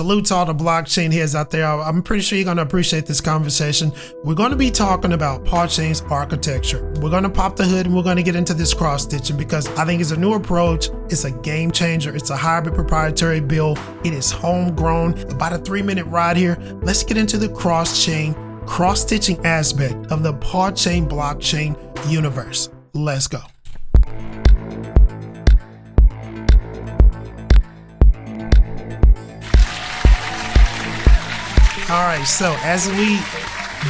Salute to all the blockchain heads out there. I'm pretty sure you're going to appreciate this conversation. We're going to be talking about PAW Chain's architecture. We're going to pop the hood and we're going to get into this cross-stitching because I think it's a new approach. It's a game changer. It's a hybrid proprietary build. It is homegrown. About a 3-minute ride here. Let's get into the cross-chain, cross-stitching aspect of the PAW Chain blockchain universe. Let's go. All right, so as we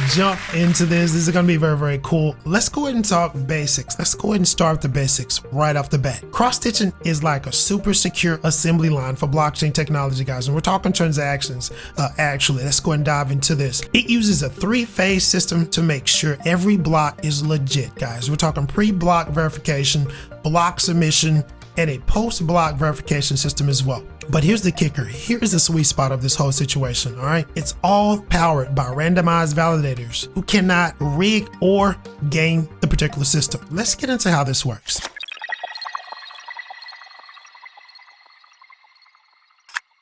jump into this is going to be very, very cool. Let's go ahead and talk basics. Let's go ahead and start with the basics right off the bat. Cross-stitching is like a super secure assembly line for blockchain technology, guys. And we're talking transactions, actually. Let's go ahead and dive into this. It uses a 3-phase system to make sure every block is legit, guys. We're talking pre-block verification, block submission, and a post-block verification system as well. But here's the kicker. Here is the sweet spot of this whole situation, all right? It's all powered by randomized validators who cannot rig or game the particular system. Let's get into how this works.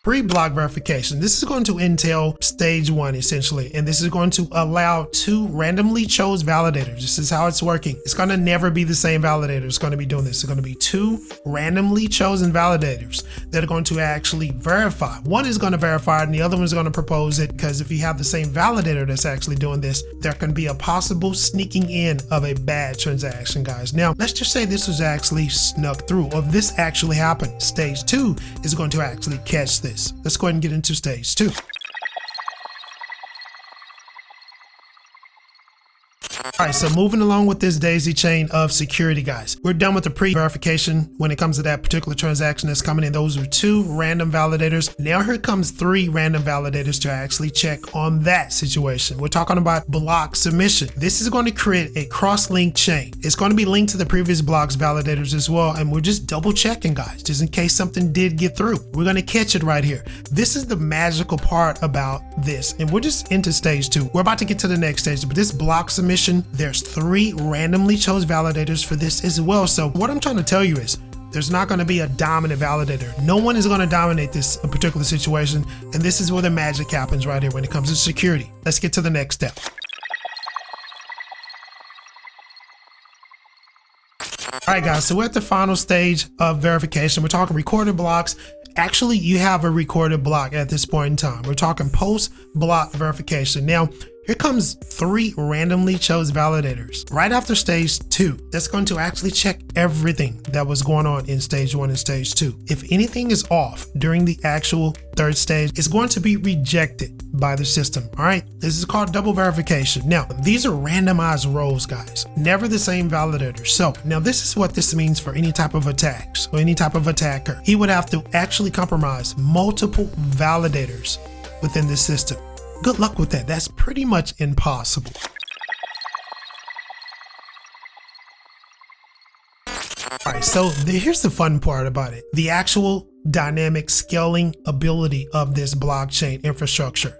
Pre-block verification. This is going to entail stage 1 essentially, and this is going to allow 2 randomly chose validators. This is how it's working. It's going to never be the same validator that's going to be doing this. It's going to be 2 randomly chosen validators that are going to actually verify. One is going to verify it and the other one is going to propose it, because if you have the same validator that's actually doing this, there can be a possible sneaking in of a bad transaction, guys. Now, let's just say this was actually snuck through, or if this actually happened. Stage 2 is going to actually catch this. Let's go ahead and get into stage 2. All right, so moving along with this daisy chain of security, guys. We're done with the pre-verification when it comes to that particular transaction that's coming in. Those are 2 random validators. Now here comes 3 random validators to actually check on that situation. We're talking about block submission. This is going to create a cross-linked chain. It's going to be linked to the previous blocks validators as well, and we're just double checking, guys, just in case something did get through. We're going to catch it right here. This is the magical part about this, and we're just into stage 2. We're about to get to the next stage, but this block submission, there's 3 randomly chose validators for this as well. So what I'm trying to tell you is there's not going to be a dominant validator. No one is going to dominate this particular situation. And this is where the magic happens right here when it comes to security. Let's get to the next step. All right, guys, so we're at the final stage of verification. We're talking recorded blocks. Actually, you have a recorded block at this point in time. We're talking post-block verification. Now, here comes 3 randomly chose validators right after stage 2. That's going to actually check everything that was going on in stage 1 and stage 2. If anything is off during the actual 3rd stage, it's going to be rejected by the system. All right, this is called double verification. Now, these are randomized rows, guys, never the same validator. So now this is what this means for any type of attacks or any type of attacker. He would have to actually compromise multiple validators within this system. Good luck with that. That's pretty much impossible. All right, so here's the fun part about it. The actual dynamic scaling ability of this blockchain infrastructure.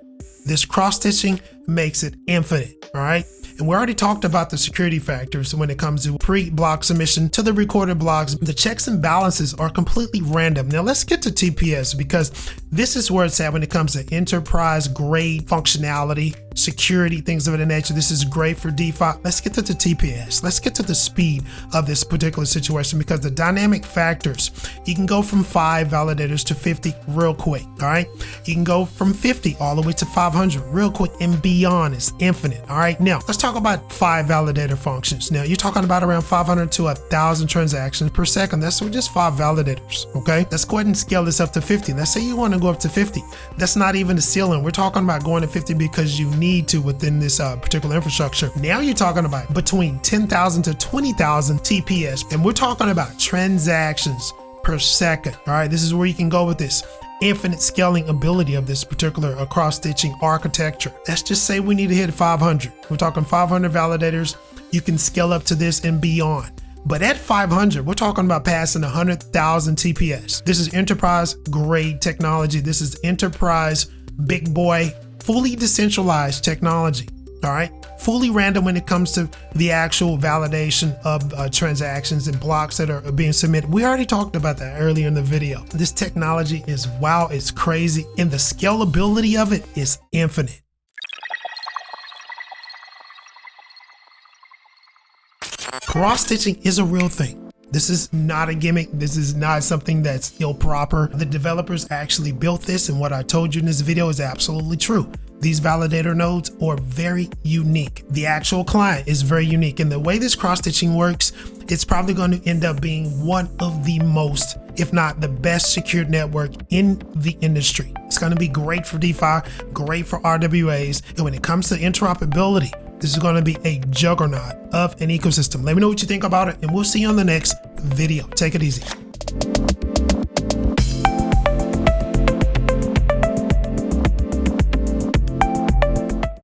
This cross-stitching makes it infinite, all right? And we already talked about the security factors when it comes to pre-block submission to the recorded blocks. The checks and balances are completely random. Now let's get to TPS, because this is where it's at when it comes to enterprise grade functionality, security, things of that nature. This is great for DeFi. Let's get to the TPS. Let's get to the speed of this particular situation, because the dynamic factors, you can go from 5 validators to 50 real quick, all right? You can go from 50 all the way to 500 real quick and beyond. It's infinite, all right? Now, let's talk about 5 validator functions. Now, you're talking about around 500 to 1,000 transactions per second. That's with just 5 validators, okay? Let's go ahead and scale this up to 50. Let's say you want to go up to 50. That's not even the ceiling. We're talking about going to 50 because you need to within this particular infrastructure. Now you're talking about between 10,000 to 20,000 TPS, and we're talking about transactions per second. All right, this is where you can go with this infinite scaling ability of this particular cross-stitching architecture. Let's just say we need to hit 500. We're talking 500 validators. You can scale up to this and beyond. But at 500, we're talking about passing 100,000 TPS. This is enterprise grade technology. This is enterprise big boy, fully decentralized technology. All right, fully random when it comes to the actual validation of transactions and blocks that are being submitted. We already talked about that earlier in the video. This technology is wow, it's crazy, and the scalability of it is infinite. Cross-stitching is a real thing. This is not a gimmick. This is not something that's improper. The developers actually built this, and what I told you in this video is absolutely true. These validator nodes are very unique. The actual client is very unique, and the way this cross-stitching works, it's probably going to end up being one of the most, if not the best, secured network in the industry. It's going to be great for DeFi, great for RWAs, and when it comes to interoperability, this is going to be a juggernaut of an ecosystem. Let me know what you think about it, and we'll see you on the next video. Take it easy.